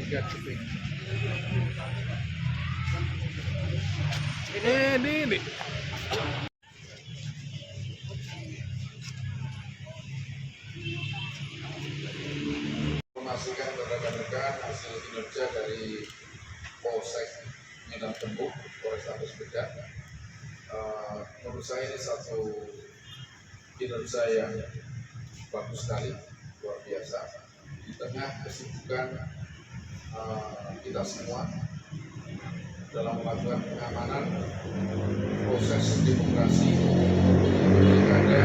Ini. Informasikan kepada rekan-rekan hasil kinerja dari Polsek Medan Tembuk, Polrestabes Medan. Menurut saya ini satu kinerja yang bagus sekali, luar biasa. Di tengah kesibukan kita semua dalam melakukan pengamanan proses demokrasi pilkada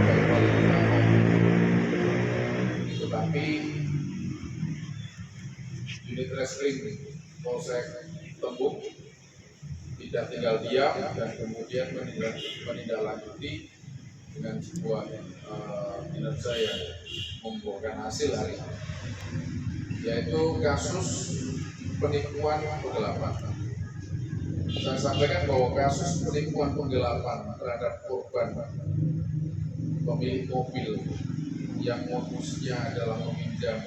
baik wali kota maupun tetapi unit reskrim Polsek Tembuk tidak tinggal diam dan kemudian menindaklanjuti dengan sebuah kinerja yang membuahkan hasil hari ini, yaitu kasus penipuan penggelapan. Saya sampaikan bahwa kasus penipuan penggelapan terhadap korban pemilik mobil yang modusnya adalah meminjam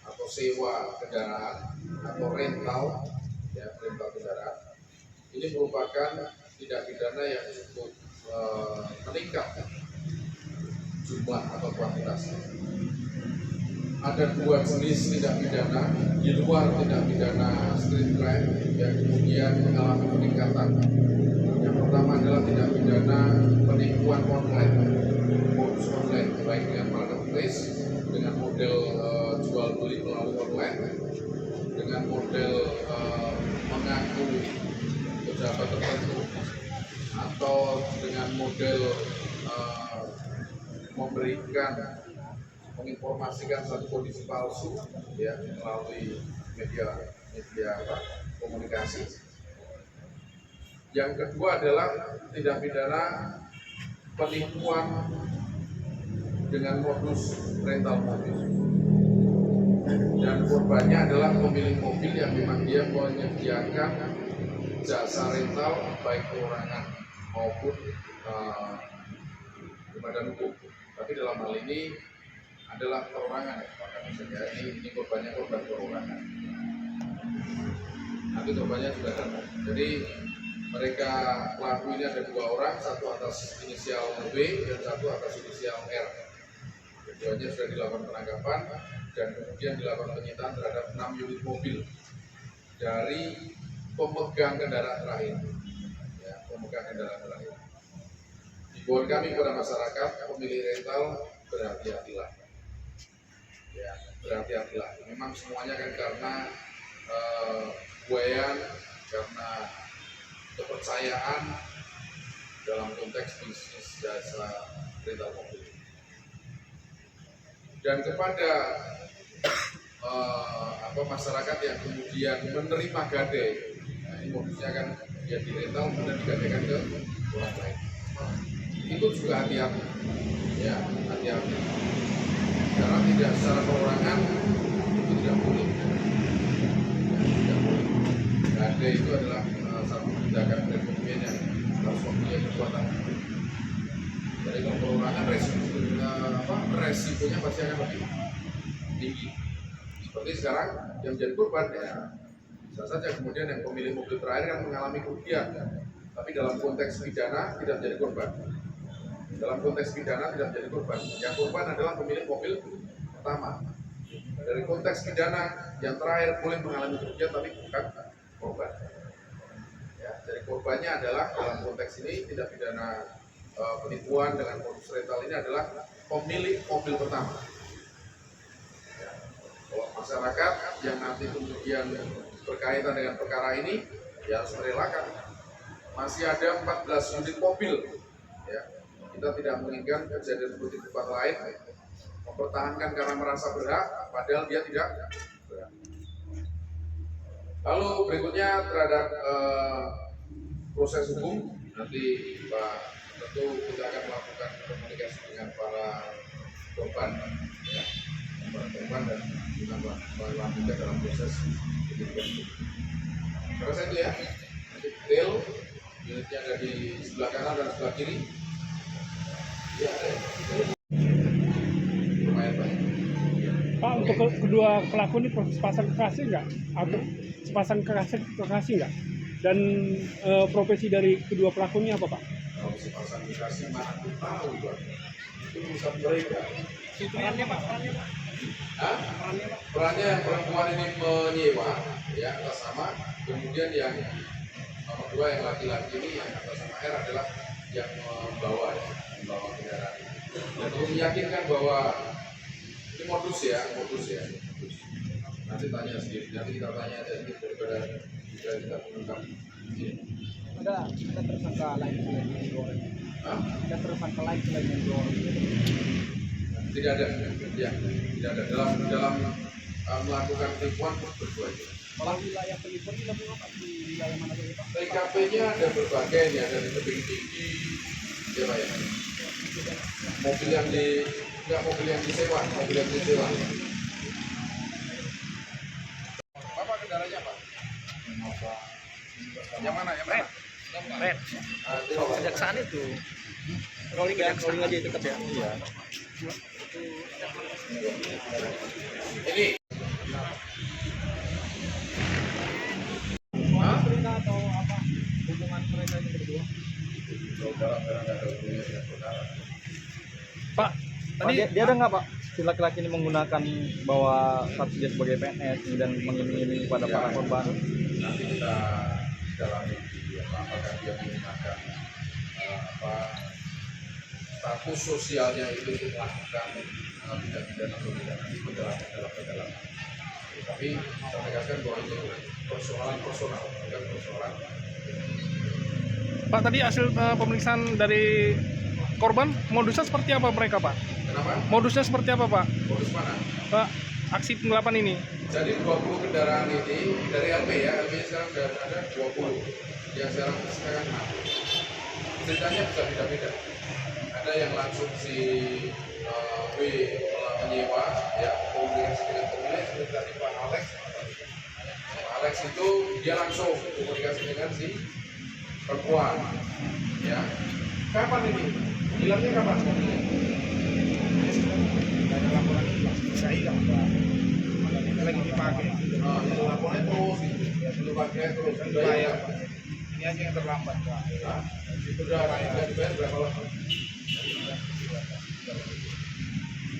atau sewa kendaraan atau rental kendaraan, ini merupakan tindak pidana yang cukup meningkat jumlah atau kuantitasnya. Ada dua jenis tindak pidana di luar tindak pidana street crime yang kemudian mengalami peningkatan. Yang pertama adalah tindak pidana penipuan online, modus online, baik dengan marketplace, dengan model jual beli melalui online, dengan model mengaku pejabat tertentu, atau dengan model menginformasikan satu kondisi palsu melalui media komunikasi. Yang kedua adalah tindak pidana penipuan dengan modus rental mobil, dan korbannya adalah pemilik mobil yang memang dia menyediakan jasa rental baik perorangan maupun badan hukum. Tapi dalam hal ini adalah perorangan, maka misalnya ini korbannya korban perorangan. Nanti korbannya juga datang. Jadi mereka pelaku ini ada dua orang, satu atas inisial B dan satu atas inisial R. Keduanya sudah dilakukan penangkapan dan kemudian dilakukan penyitaan terhadap 6 unit mobil dari pemegang kendaraan terakhir. Pemegang kendaraan terakhir. Himbauan kami kepada masyarakat pemilik rental, berhati-hatilah. Berhati-hatilah. Memang semuanya kan karena buayan, karena kepercayaan dalam konteks bisnis jasa rental mobil. Dan kepada masyarakat yang kemudian menerima gade, ini modusnya kan dia dirental kemudian digadekan ke orang lain. Itu juga hati-hati, hati-hati. Karena tidak secara perorangan itu tidak boleh. Tidak boleh. Gade itu adalah satu tindakan perekonomian yang harus mempunyai kekuatan. Jadi kalau perorangan resikonya pasti akan lebih tinggi. Seperti sekarang yang menjadi korban bisa saja kemudian yang pemilik mobil terakhir kan mengalami kerugian, tapi dalam konteks pidana tidak menjadi korban. Dalam konteks pidana tidak menjadi korban. Yang korban adalah pemilik mobil pertama. Dari konteks pidana yang terakhir boleh mengalami kerugian tapi bukan korban. Jadi korbannya adalah dalam konteks ini tidak pidana penipuan dengan modus rental ini adalah pemilik mobil pertama. Kalau masyarakat yang nanti kemudian berkaitan dengan perkara ini harus merelakan. Masih ada 14 unit mobil. Kita tidak menginginkan kejadian seperti tempat lain mempertahankan karena merasa berhak, padahal dia tidak berhak. Lalu berikutnya terhadap proses hukum, nanti tentu kita akan melakukan komunikasi dengan para korban, dan kita melanjutkan dalam proses penyidikan. Terus itu nanti detail unitnya ada di sebelah kanan dan sebelah kiri. Pak, untuk kedua pelaku ini sepasang kekasih nggak? Atau sepasang kekasih nggak? Dan profesi dari kedua pelaku ini apa, Pak? Kalau sepasang kekasih mana aku tahu, Pak. Itu urusan mereka. Perannya Pak, Hah? Perannya yang perempuan ini menyewa, ya atas nama. Kemudian yang nomor 2 yang laki-laki ini yang atas nama R adalah yang membawa kendaraan. Dan untuk meyakinkan bahwa ini modus ya. Nanti tanya sendiri, nanti kita tanya aja sedikit daripada kita mengungkap. ada tersangka lain selain yang dua orang. Hah? Ada tersangka lain selain yang dua orang. Tidak ada, ya, tidak ada dalam melakukan penipuan berdua itu. Kalau wilayah penipuan ini lebih apa di wilayah mana saja Pak? TKP-nya ada berbagai nih, ada di tebing tinggi, ya Pak ya. Mobil yang disewa. Apa kendaraannya Pak? Yang mana? Red. Kejaksaan itu. Rolling aja tetap ya. Iya. Ini. Hah? Mereka atau apa hubungan mereka ini berdua? Saudara nggak ada hubungannya dengan saudara. Pak, Tadi dia ada nggak Pak? Si laki-laki ini menggunakan bahwa status dia sebagai PNS kemudian mengiming-iming kepada para korban. Nanti kita dalami apakah dia menggunakan status sosialnya itu untuk melakukan tindak pidana atau tidak, nanti dalam pendalaman. Tapi saya tegaskan bahwa itu persoalan personal, bukan persoalan. Pak, tadi hasil pemeriksaan dari korban, modusnya seperti apa mereka, Pak? Kenapa? Modusnya seperti apa, Pak? Modus mana? Pak, aksi penggelapan ini. Jadi 20 kendaraan ini dari LP ya, LP sekarang sudah ada 20 yang sekarang mati. Ceritanya bisa beda-beda. Ada yang langsung si W menyewa, ya, komunikasi dengan pemilik seperti tadi Pak Alex. Pak Alex itu dia langsung komunikasi dengan si perempuan, ya. Kapan ini? Hilangnya kapan? Ada laporan saya hilang Pak. Lagi dipakai. Oh, itu laporannya terus, ya sudah pakai terus. Bayar. Ini aja yang terlambat Pak. Nah, itu udah dibayar berapa lama?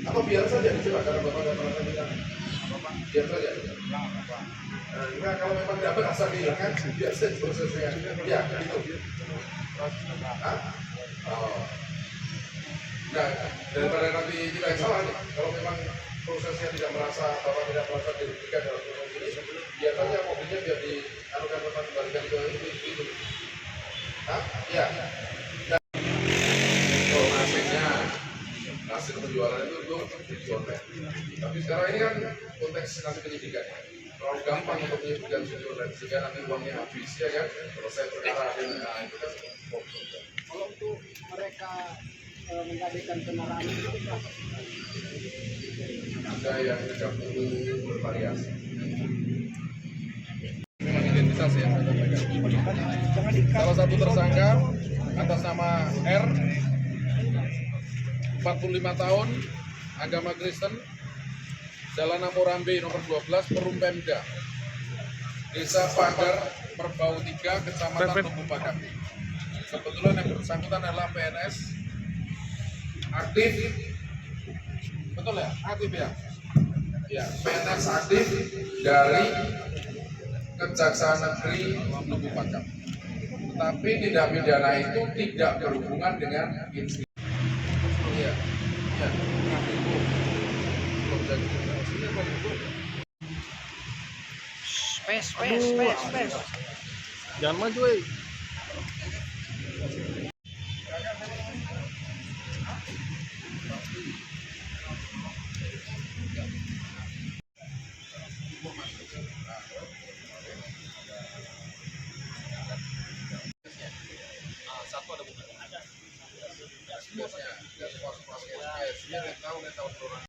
Atau biar saja dicoba karena bapak nggak merasa hilang. Biar saja. Nah, kalau memang nggak merasa hilang kan, biar saja prosesnya. Ya, gitu. Hah? Oh. Nah, daripada nanti kita yang salah nih, kalau memang prosesnya tidak merasa, bapak tidak merasa dirugikan dalam proses ini, biar saja mobilnya biar dianukan bapak kembalikan ke itu. Hah? Ya. Nah, informasinya hasil penjualan itu dijual. Tapi sekarang ini kan konteks nanti penyidikan. Terlalu gampang untuk menyebutkan video online sehingga nanti uangnya habis ya kan, selesai perkara nah, itu kan. Kalau untuk mereka menggadaikan kendaraan itu berapa? Ada yang 30 bervariasi. Memang identitas ya saya sampaikan. Salah satu tersangka atas nama R, 45 tahun, agama Kristen, Jalan Amorambe nomor 12, Perum Pemda, Desa Pagar, Perbau 3, Kecamatan Lubuk Pakam. Kebetulan yang bersangkutan adalah PNS aktif, betul ya? Aktif ya? Ya, PNS aktif dari Kejaksaan Negeri Lubuk Pakam. Tetapi tindak pidana itu tidak berhubungan dengan institusi. Iya, iya. Space. Jangan maju, eh. Satu ada bukan? Ada. Biasanya, tahu orang.